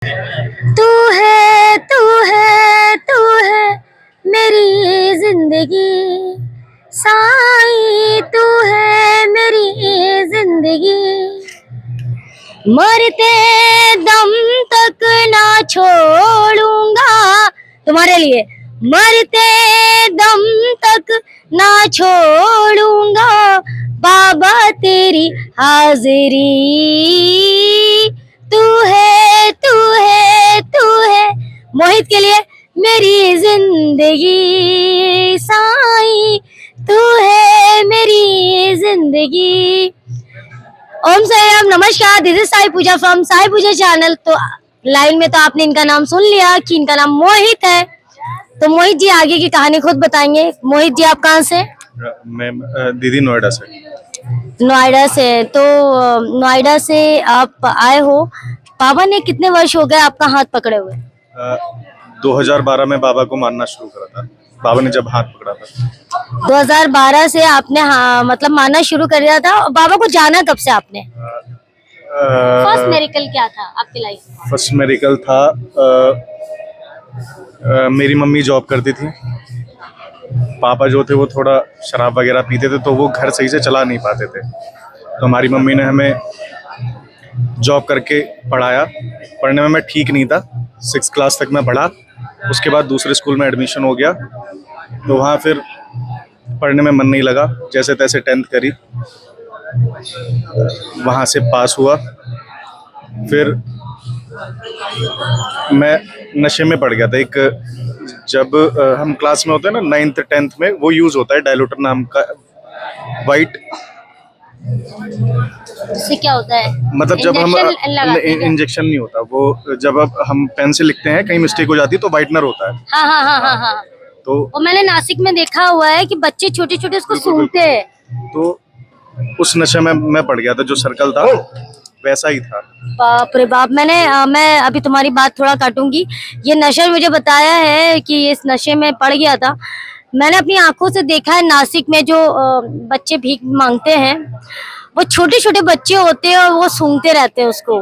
तू है तू है तू है मेरी जिंदगी, साईं तू है मेरी जिंदगी, मरते दम तक ना छोड़ूंगा तुम्हारे लिए, मरते दम तक ना छोड़ूंगा बाबा तेरी हाजिरी, तू है तू है तू है मोहित के लिए मेरी जिंदगी, साईं तू है मेरी जिंदगी। ओम साई राम, नमस्कार, this is Sai Puja from Sai Puja channel. तो लाइन में तो आपने इनका नाम सुन लिया कि इनका नाम मोहित है। तो मोहित जी आगे की कहानी खुद बताएंगे। मोहित जी आप कहाँ से? मैं दीदी नोएडा से। नोएडा से। तो नोएडा से आप आए हो, बाबा ने कितने वर्ष हो गए आपका हाथ पकड़े हुए? 2012 में बाबा को मानना शुरू करा था, बाबा ने जब हाथ पकड़ा था। 2012 से आपने मतलब मानना शुरू कर दिया था। बाबा को जाना कब से आपने? फर्स्ट मेरिकल क्या था आपकी लाइफ में? फर्स्ट मेरिकल था मेरी मम्मी जॉब करती थी, पापा जो थे वो थोड़ा शराब वगैरह पीते थे, तो वो घर सही से चला नहीं पाते थे। तो हमारी मम्मी ने हमें जॉब करके पढ़ाया। पढ़ने में मैं ठीक नहीं था, 6 क्लास तक मैं पढ़ा। उसके बाद दूसरे स्कूल में एडमिशन हो गया, तो वहाँ फिर पढ़ने में मन नहीं लगा। जैसे तैसे 10th करी, वहाँ से पास हुआ। फिर मैं नशे में पड़ गया था। एक जब हम क्लास में होते हैं ना 9th 10th में, वो यूज़ होता है डायलूटर नाम का, वाइट। इससे क्या होता है? मतलब जब हम इंजेक्शन नहीं होता वो, जब अब हम पेन से लिखते हैं कहीं मिस्टेक हो जाती है तो वाइटनर होता है। हाँ हाँ हाँ हाँ हाँ। तो वो मैंने नासिक में देखा हुआ है कि बच्चे छोटे छोटे उसको सूंघते हैं। तो उस नशे में मैं पड़ गया था, जो सर्कल था वैसा ही था। बाप रे बाप। मैं अभी तुम्हारी बात थोड़ा काटूंगी। ये नशा मुझे बताया है कि इस नशे में पड़ गया था। मैंने अपनी आंखों से देखा है नासिक में जो बच्चे भीख मांगते हैं, वो छोटे छोटे बच्चे होते हैं और वो सूंघते रहते हैं उसको,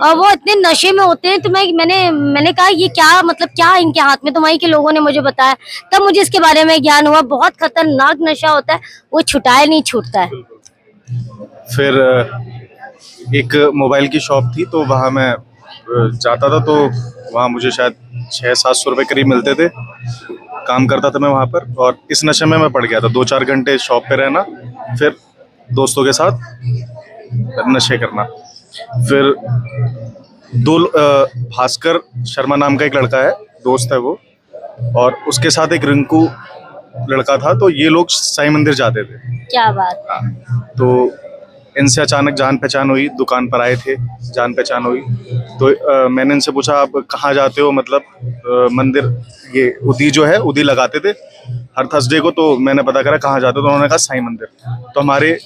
और वो इतने नशे में होते हैं। तो मैंने कहा ये क्या मतलब क्या इनके हाथ में? तो वहीं के लोगों ने मुझे बताया, तब मुझे इसके बारे में ज्ञान हुआ। बहुत खतरनाक नशा होता है, वो छुटाए नहीं छूटता है। फिर एक मोबाइल की शॉप थी, तो वहाँ मैं जाता था, तो वहाँ मुझे शायद 600-700 रुपये करीब मिलते थे। काम करता था मैं वहाँ पर, और इस नशे में मैं पड़ गया था। 2-4 घंटे शॉप पे रहना, फिर दोस्तों के साथ नशे करना। फिर भास्कर शर्मा नाम का एक लड़का है, दोस्त है वो, और उसके साथ एक रिंकू लड़का था। तो ये लोग साईं मंदिर जाते थे। क्या बात। तो इनसे अचानक जान पहचान हुई, दुकान पर आए थे, जान पहचान हुई। तो मैंने इनसे पूछा आप कहाँ जाते हो, मतलब मंदिर, ये उदी जो है उदी लगाते थे हर थर्सडे को। तो मैंने पता करा कहाँ जाते हो, तो उन्होंने कहा साईं मंदिर। तो हमारे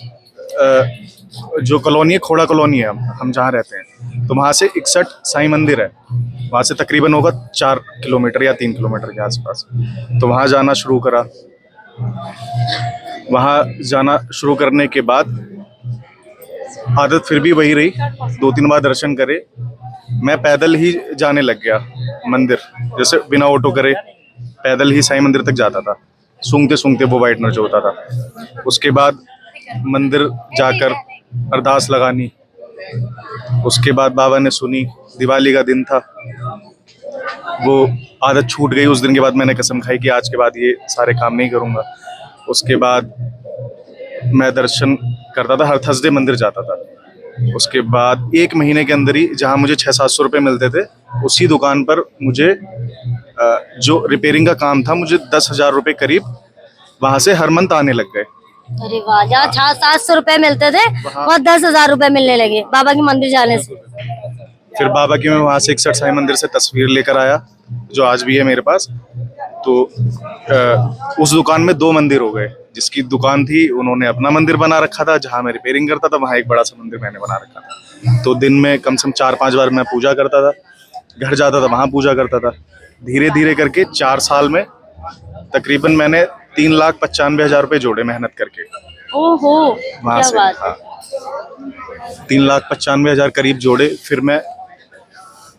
जो कॉलोनी है, खोड़ा कॉलोनी है, हम जहाँ रहते हैं, तो वहाँ से 61 साईं मंदिर है। वहाँ से तकरीबन होगा 4 किलोमीटर या 3 किलोमीटर के आसपास। तो वहाँ जाना शुरू करा। वहाँ जाना शुरू करने के बाद आदत फिर भी वही रही, 2-3 बार दर्शन करे, मैं पैदल ही जाने लग गया मंदिर। जैसे बिना ऑटो करे पैदल ही साईं मंदिर तक जाता था, सूंघते सूंघते वो वाइटनर जो होता था। उसके बाद मंदिर जाकर अरदास लगानी। उसके बाद बाबा ने सुनी, दिवाली का दिन था, वो आदत छूट गई। उस दिन के बाद मैंने कसम खाई कि आज के बाद ये सारे काम नहीं करूँगा। उसके बाद मैं दर्शन करता था, हर थर्सडे मंदिर जाता था। उसके बाद 1 महीने के अंदर ही, जहाँ मुझे 600-700 रुपये मिलते थे, उसी दुकान पर मुझे जो रिपेयरिंग का काम था, मुझे 10,000 रुपये करीब वहाँ से हर मंथ आने लग गए। अरे वाह, जहाँ 700 रुपए मिलते थे वहाँ 10,000 रुपए मिलने लगे बाबा के मंदिर जाने से। फिर बाबा की मैं वहाँ से 61 साईं मंदिर से तस्वीर लेकर आया, जो आज भी है मेरे पास। तो उस दुकान में 2 मंदिर हो गए। जिसकी दुकान थी उन्होंने अपना मंदिर बना रखा था, जहाँ मैं रिपेयरिंग करता था वहाँ एक बड़ा सा मंदिर मैंने बना रखा था। तो दिन में कम से कम 4-5 बार मैं पूजा करता था, घर जाता था वहाँ पूजा करता था। धीरे धीरे करके 4 साल में तकरीबन मैंने 3,95,000 रुपये जोड़े मेहनत करके। ओहो, वहाँ से 3,95,000 करीब जोड़े। फिर मैं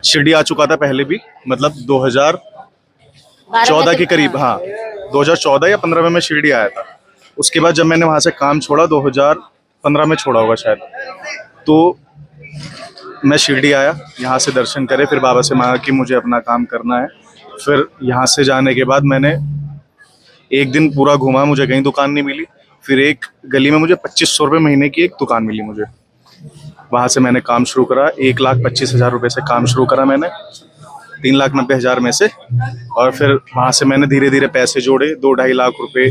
शिरडी आ चुका था पहले भी, मतलब 2014 के करीब, हाँ 2014 या 15 में मैं शिरडी आया था। उसके बाद जब मैंने वहाँ से काम छोड़ा, 2015 में छोड़ा होगा शायद, तो मैं शिरडी आया, यहाँ से दर्शन करे, फिर बाबा से मांगा कि मुझे अपना काम करना है। फिर यहाँ से जाने के बाद मैंने एक दिन पूरा घूमा, मुझे कहीं दुकान नहीं मिली। फिर एक गली में मुझे 2500 रुपये महीने की एक दुकान मिली मुझे, वहाँ से मैंने काम शुरू करा। 1,25,000 रुपये से काम शुरू करा मैंने, 3,90,000 में से। और फिर वहाँ से मैंने धीरे धीरे पैसे जोड़े, 2-2.5 लाख रुपए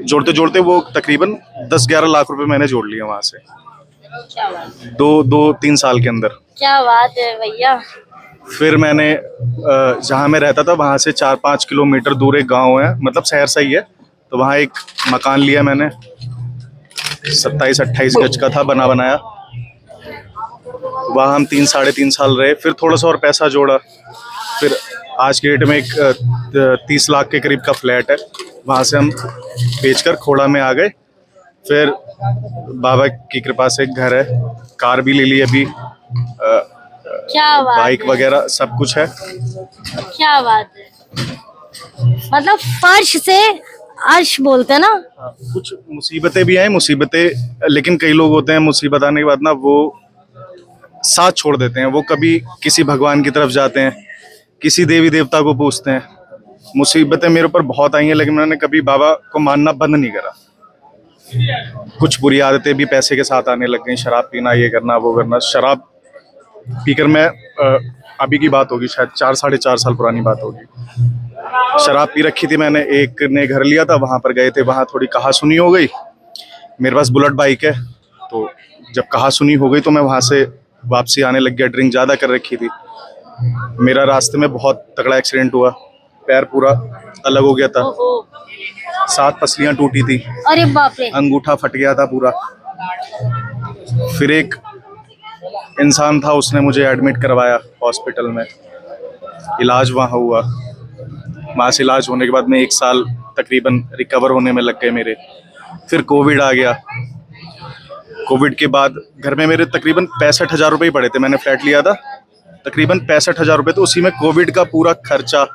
जोड़ते जोड़ते वो तकरीबन 10-11 लाख रुपए मैंने जोड़ लिए वहाँ से, क्या बात है, 2-3 साल के अंदर। क्या बात है भैया। फिर मैंने जहाँ मैं रहता था वहाँ से 4-5 किलोमीटर दूर एक गांव है, मतलब शहर सा ही है, तो वहाँ एक मकान लिया मैंने, 27-28 गज का था, बना बनाया। वहाँ हम 3-3.5 साल रहे। फिर थोड़ा सा और पैसा जोड़ा, फिर आज के डेट में एक 30 लाख के करीब का फ्लैट है, वहाँ से हम बेचकर खोड़ा में आ गए। फिर बाबा की कृपा से एक घर है, कार भी ले ली अभी, क्या बात बाइक है, वगैरह सब कुछ है। क्या बात है। मतलब फर्श से अर्श बोलते हैं ना। कुछ मुसीबतें भी आई, मुसीबतें, लेकिन कई लोग होते हैं मुसीबत आने के बाद ना वो साथ छोड़ देते हैं, वो कभी किसी भगवान की तरफ जाते हैं, किसी देवी देवता को पूछते हैं। मुसीबतें मेरे ऊपर बहुत आई हैं, लेकिन मैंने कभी बाबा को मानना बंद नहीं करा। कुछ बुरी आदतें भी पैसे के साथ आने लग गई, शराब पीना, ये करना वो करना। शराब पीकर मैं अभी की बात होगी शायद 4-4.5 साल पुरानी बात होगी, शराब पी रखी थी मैंने। एक ने घर लिया था, वहां पर गए थे, वहां थोड़ी कहासुनी हो गई। मेरे पास बुलेट बाइक है, तो जब कहासुनी हो गई तो मैं वहां से वापसी आने लग गया। ड्रिंक ज़्यादा कर रखी थी। मेरा रास्ते में बहुत तगड़ा एक्सीडेंट हुआ, पैर पूरा अलग हो गया था, ओहो, 7 पसलियां टूटी थी, अरे बाप रे। अंगूठा फट गया था पूरा। फिर एक इंसान था, उसने मुझे एडमिट करवाया हॉस्पिटल में, इलाज वहाँ हुआ। वहाँ से इलाज होने के बाद में 1 साल तकरीबन रिकवर होने में लग गए मेरे। फिर कोविड आ गया। कोविड के बाद घर में मेरे तकरीबन 65,000 रुपये ही पड़े थे। मैंने फ्लैट लिया था, तकरीबन 65,000 रुपये, तो उसी में कोविड का पूरा खर्चा,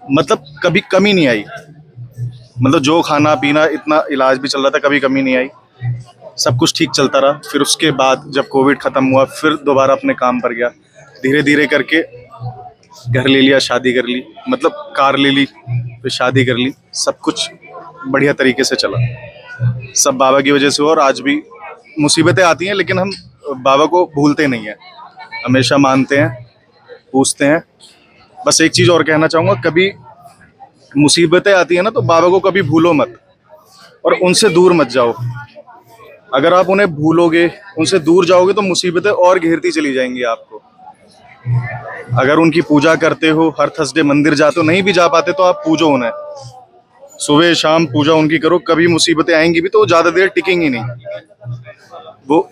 मतलब कभी कमी नहीं आई। मतलब जो खाना पीना, इतना इलाज भी चल रहा था, कभी कमी नहीं आई, सब कुछ ठीक चलता रहा। फिर उसके बाद जब कोविड ख़त्म हुआ, फिर दोबारा अपने काम पर गया। धीरे धीरे करके घर ले लिया, शादी कर ली, मतलब कार ले ली, फिर शादी कर ली। सब कुछ बढ़िया तरीके से चला, सब बाबा की वजह से। और आज भी मुसीबतें आती हैं, लेकिन हम बाबा को भूलते नहीं हैं, हमेशा मानते हैं, पूछते हैं। बस एक चीज़ और कहना चाहूँगा, कभी मुसीबतें आती हैं ना, तो बाबा को कभी भूलो मत और उनसे दूर मत जाओ। अगर आप उन्हें भूलोगे, उनसे दूर जाओगे, तो मुसीबतें और घेरती चली जाएंगी आपको। अगर उनकी पूजा करते हो, हर थर्सडे मंदिर जाते हो, नहीं भी जा पाते तो आप पूजो उन्हें, सुबह शाम पूजा उनकी करो। कभी मुसीबतें आएंगी भी तो ज़्यादा देर टिकेंगी नहीं, वो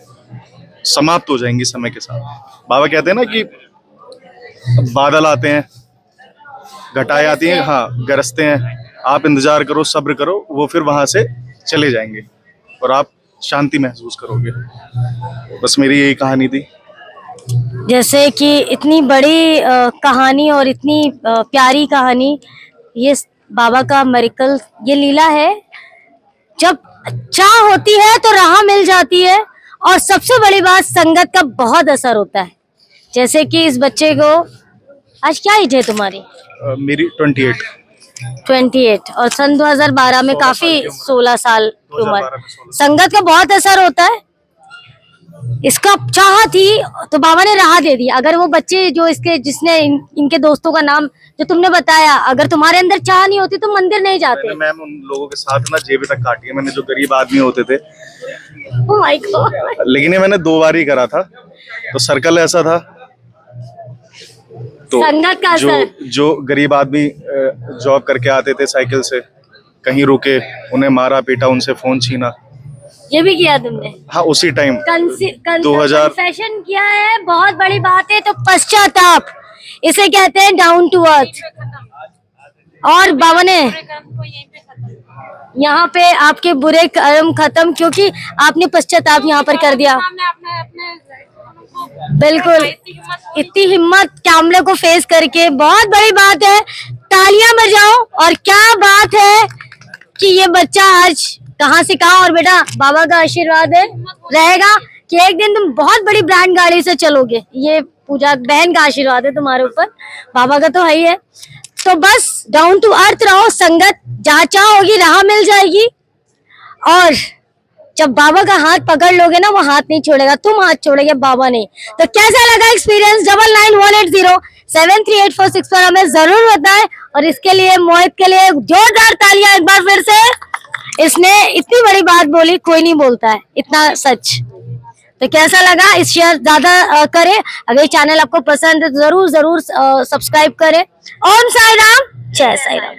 समाप्त हो जाएंगी समय के साथ। बाबा कहते हैं ना कि बादल आते हैं, घटाएं आती हैं, हाँ गरजते हैं, आप इंतजार करो, सब्र करो, वो फिर वहां से चले जाएंगे और आप शांति महसूस करोगे। बस मेरी यही कहानी थी। जैसे कि इतनी बड़ी कहानी और इतनी प्यारी कहानी, ये बाबा का मिरेकल, ये लीला है। जब चाह होती है तो राह मिल जाती है, और सबसे बड़ी बात, संगत का बहुत असर होता है। जैसे कि इस बच्चे को, आज क्या एज है तुम्हारी? मेरी 28। 28, और सन 2012 में 16 काफी साल की उम्र। 16 साल की 2012 उम्र। में 16 संगत का बहुत असर होता है। इसका चाह थी तो बाबा ने राह दे दी। अगर वो बच्चे जो जिसने इनके दोस्तों का नाम जो तुमने बताया, अगर तुम्हारे अंदर चाह नहीं होती तो मंदिर नहीं जाते। मैम उन लोगों के साथ ना जेबें तक काटी है मैंने, जो गरीब आदमी होते थे। Oh my God. लेकिन ये मैंने 2 बार ही करा था, तो सर्कल ऐसा था, तो संगत का जो असर। जो गरीब आदमी जॉब करके आते थे साइकिल से, कहीं रुके, उन्हें मारा पीटा, उनसे फोन छीना। ये भी किया तुमने? हाँ उसी टाइम 2000 कन्फेशन किया है, बहुत बड़ी बात है। तो पश्चाताप, इसे कहते हैं डाउन टू अर्थ। और बाबा ने यहाँ पे आपके बुरे कर्म खत्म, क्योंकि आपने पश्चाताप यहाँ पर कर दिया। बिल्कुल, इतनी हिम्मत कैमरे को फेस करके बहुत बड़ी बात है, तालियां बजाओ। और क्या बात है कि ये बच्चा आज कहाँ से कहाँ, और बेटा बाबा का आशीर्वाद है रहेगा कि एक दिन तुम बहुत बड़ी ब्रांड गाड़ी से चलोगे। ये पूजा बहन का आशीर्वाद है तुम्हारे ऊपर, बाबा का तो है ही है। तो बस डाउन टू अर्थ रहो, संगत जहाँ चाह होगी राह मिल जाएगी, और जब बाबा का हाथ पकड़ लोगे ना, वो हाथ नहीं छोड़ेगा, तुम हाथ छोड़ोगे, बाबा नहीं। तो कैसा लगा एक्सपीरियंस? 9918073846 पर हमें जरूर बताएं। और इसके लिए मोहित के लिए जोरदार तालियां एक बार फिर से। इसने इतनी बड़ी बात बोली, कोई नहीं बोलता है इतना सच। तो कैसा लगा? इस शेयर ज्यादा करें। अगर ये चैनल आपको पसंद है तो जरूर जरूर सब्सक्राइब करें। ओम साई राम, जय साई राम।